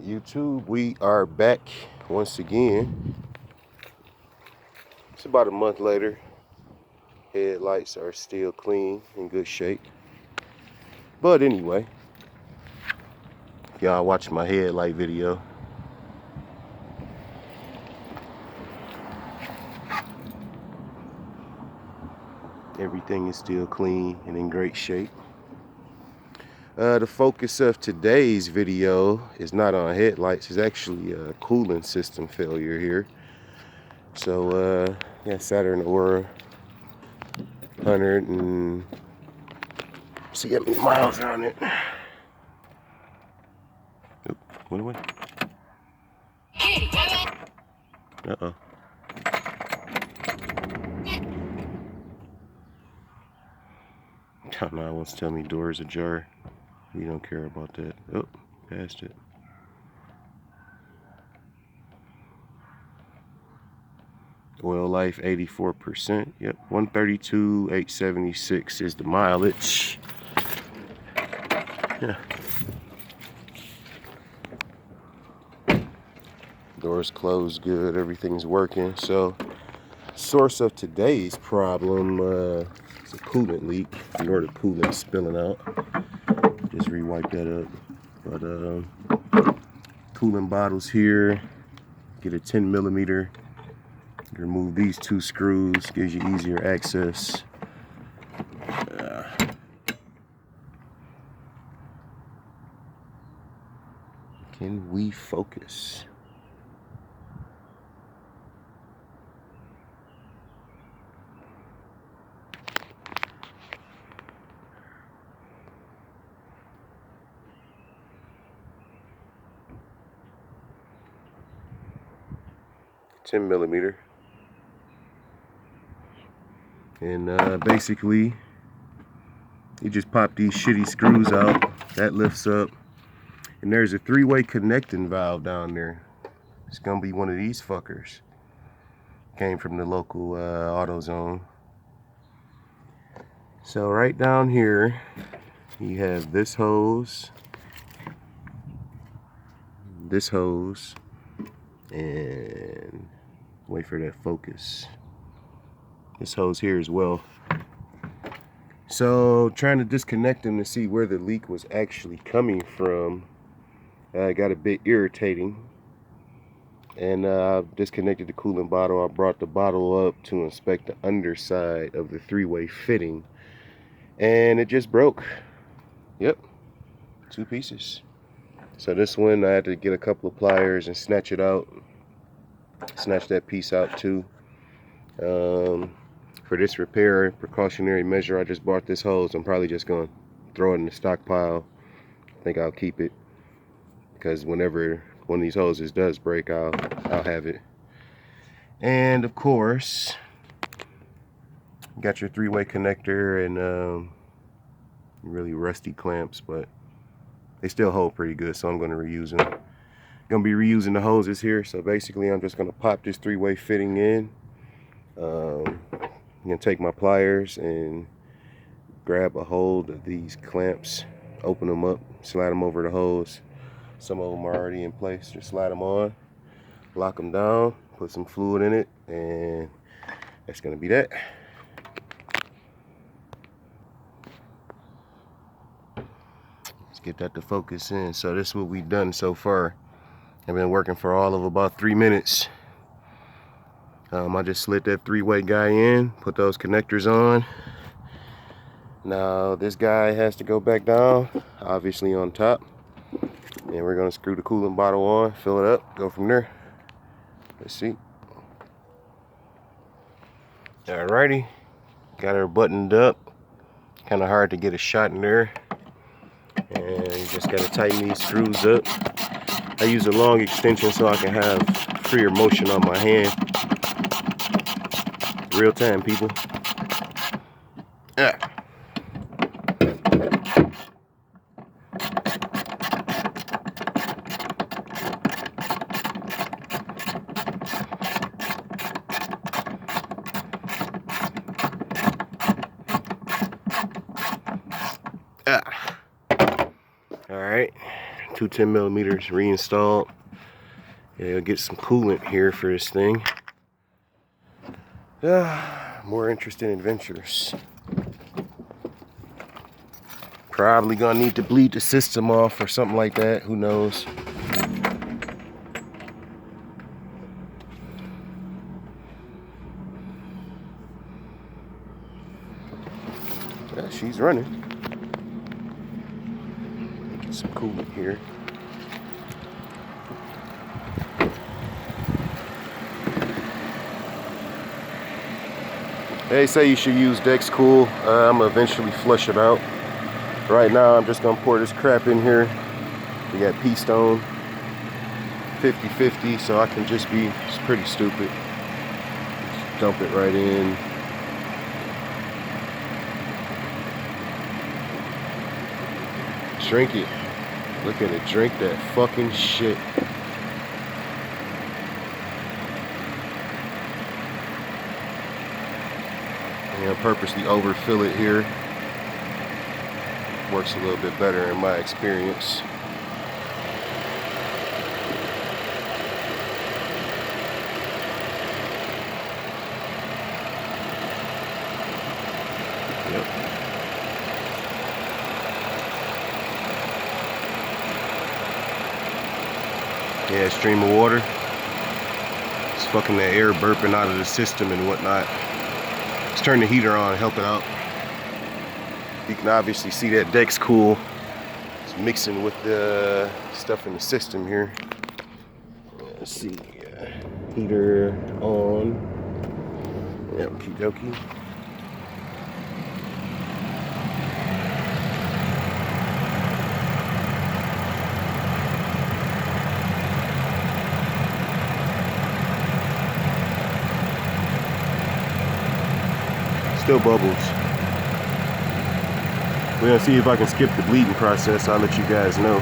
YouTube, we are back once again. It's about a month later. Headlights are still clean, in good shape. But anyway, y'all watching my headlight video. Everything is still clean and in great shape. The focus of today's video is not on headlights. It's actually a coolant system failure here. So yeah, Saturn Aura 100 and see how many miles are on it. Oop, went away. Uh-oh. Oh, no, it wants to tell me door's ajar. We don't care about that. Oh, passed it. Oil life 84%. Yep, 132,876 is the mileage. Yeah. Doors closed good, everything's working. So, source of today's problem is a coolant leak, or the coolant spilling out. Just re-wipe that up. But coolant bottles here. Get a 10 millimeter. Remove these two screws, gives you easier access. Can we focus? $10 millimeter. And basically, you just pop these shitty screws out. That lifts up. And there's a three-way connecting valve down there. It's gonna be one of these fuckers. Came from the local AutoZone. So right down here, you have this hose, and wait for that focus. This hose here as well. So trying to disconnect them to see where the leak was actually coming from got a bit irritating, and I disconnected the coolant bottle. I brought the bottle up to inspect the underside of the three-way fitting, and it just broke. Yep, two pieces. So this one I had to get a couple of pliers and snatch it out, snatch that piece out too. For this repair precautionary measure, I just bought this hose. I'm probably just going to throw it in the stockpile. I think I'll keep it, because whenever one of these hoses does break, I'll have it. And of course, you got your three-way connector and really rusty clamps, but they still hold pretty good, so I'm going to reuse them. Going to be reusing the hoses here, so basically I'm just going to pop this three-way fitting in. I'm going to take my pliers and grab a hold of these clamps, open them up, slide them over the hose. Some of them are already in place. Just slide them on, lock them down, put some fluid in it, and that's going to be that. Let's get that to focus in. So this is what we've done so far. I've been working for all of about 3 minutes. I just slid that three-way guy in, put those connectors on. Now this guy has to go back down, obviously on top. And we're gonna screw the coolant bottle on, fill it up, go from there. Let's see. Alrighty, got her buttoned up. Kind of hard to get a shot in there. And you just gotta tighten these screws up. I use a long extension so I can have freer motion on my hand. Real time, people. Ah. All right, two 10 millimeters reinstalled. Yeah, I'll get some coolant here for this thing. More interesting adventures. Probably gonna need to bleed the system off or something like that. Who knows? Yeah, she's running. Get some coolant here. They say you should use Dex Cool. I'm gonna eventually flush it out. Right now, I'm just gonna pour this crap in here. We got P-Stone 50/50, so I can just be, it's pretty stupid. Just dump it right in. Drink it. Look at it, drink that fucking shit. I'm gonna purposely overfill it here. Works a little bit better in my experience. Yep. Yeah, stream of water. It's fucking the air burping out of the system and whatnot. Let's turn the heater on and help it out. You can obviously see that Dex Cool is mixing with the stuff in the system here. Let's see, heater on. Yep, okie dokie. Still bubbles. We're gonna see if I can skip the bleeding process. I'll let you guys know.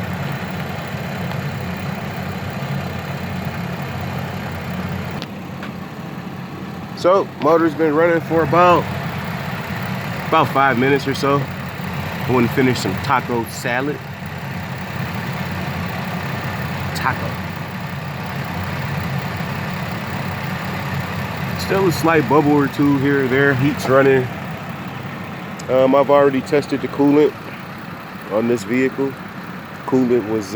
So, motor's been running for about 5 minutes or so. I want to finish some taco salad. Taco. Still a slight bubble or two here or there. Heat's running. I've already tested the coolant on this vehicle. Coolant was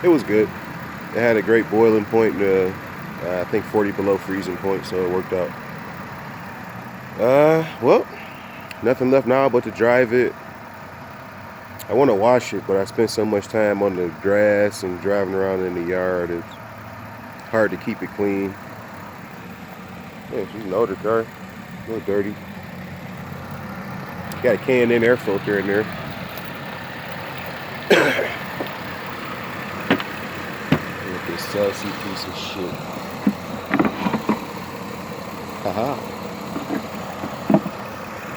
it was good. It had a great boiling point, I think 40 below freezing point, so it worked out. Well, nothing left now but to drive it. I want to wash it, but I spent so much time on the grass and driving around in the yard. It's hard to keep it clean. Yeah, she's an older car, a little dirty. Got a K&N air filter in there. Look at this saucy piece of shit. Haha.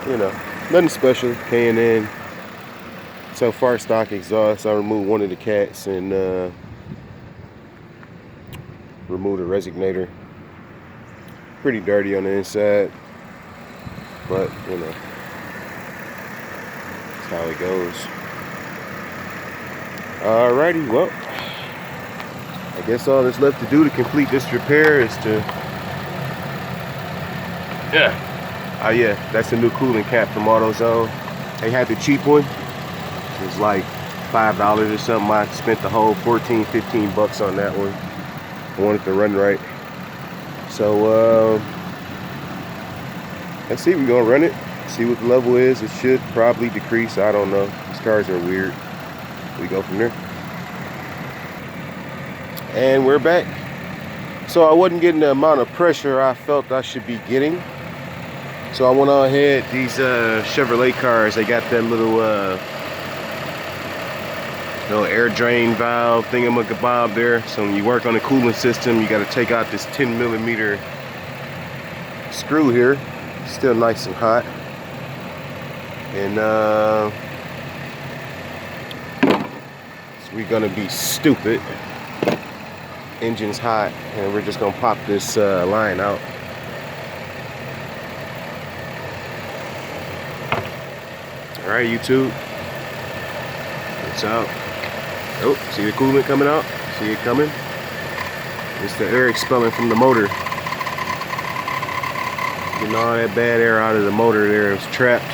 You know, nothing special. K&N. So far, stock exhaust. I removed one of the cats and removed the resonator. Pretty dirty on the inside, but you know, that's how it goes. Alrighty, well, I guess all that's left to do to complete this repair is to, yeah, that's a new coolant cap from AutoZone. They had the cheap one. It was like $5 or something. I spent the whole 15 bucks on that one. I wanted to run right. So, let's see, we're gonna run it, see what the level is. It should probably decrease, I don't know. These cars are weird. We go from there. And we're back. So I wasn't getting the amount of pressure I felt I should be getting. So I went on ahead, these Chevrolet cars, they got that little air drain valve thingamabob there. So when you work on the coolant system, you got to take out this 10 millimeter screw here. Still nice and hot. And so we're gonna be stupid. Engine's hot, and we're just gonna pop this line out. All right, YouTube. That's out. Oh, see the coolant coming out? See it coming? It's the air expelling from the motor. Getting all that bad air out of the motor there. It was trapped.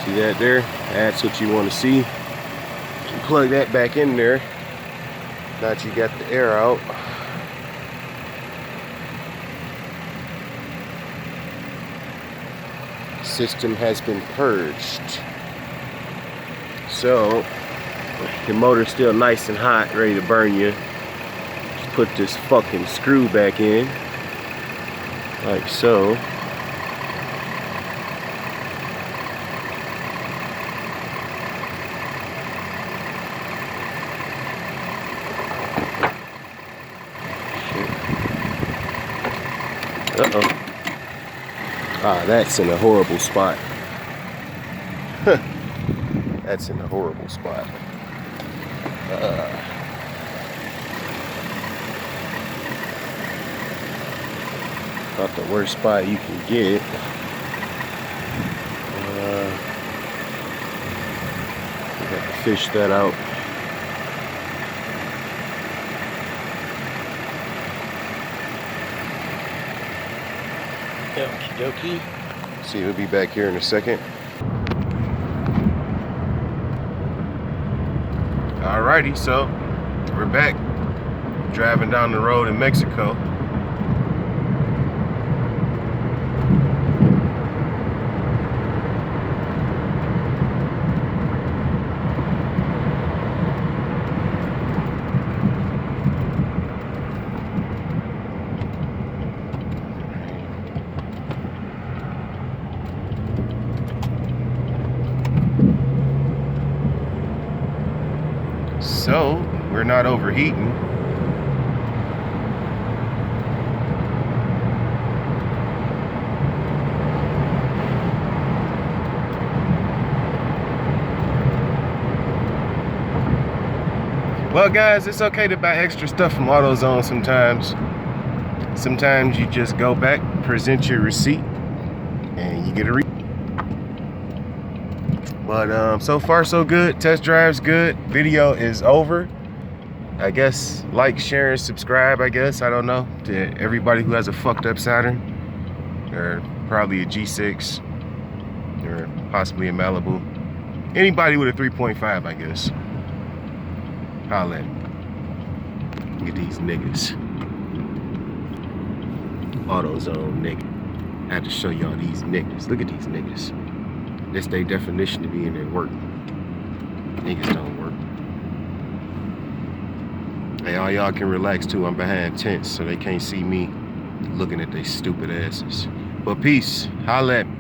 See that there? That's what you want to see. You plug that back in there. Now that you got the air out. System has been purged. So the motor's still nice and hot, ready to burn you. Just put this fucking screw back in, like so. Uh-oh. Ah, that's in a horrible spot. That's in a horrible spot. Not the worst spot you can get. We got to fish that out. Okie dokie. See, we'll be back here in a second. Alrighty, so we're back driving down the road in Mexico. So we're not overheating. Well guys, it's okay to buy extra stuff from AutoZone sometimes. Sometimes you just go back, present your receipt, and you get a But so far so good. Test drive's good. Video is over. I guess like, share, and subscribe, I guess. I don't know. To everybody who has a fucked up Saturn. Or probably a G6. Or possibly a Malibu. Anybody with a 3.5, I guess. Holla at me. Look at these niggas. AutoZone nigga. I have to show y'all these niggas. Look at these niggas. This their definition to be in their work. Niggas don't work. Hey, all y'all can relax too. I'm behind tents, so they can't see me looking at their stupid asses. But peace. Holla at me.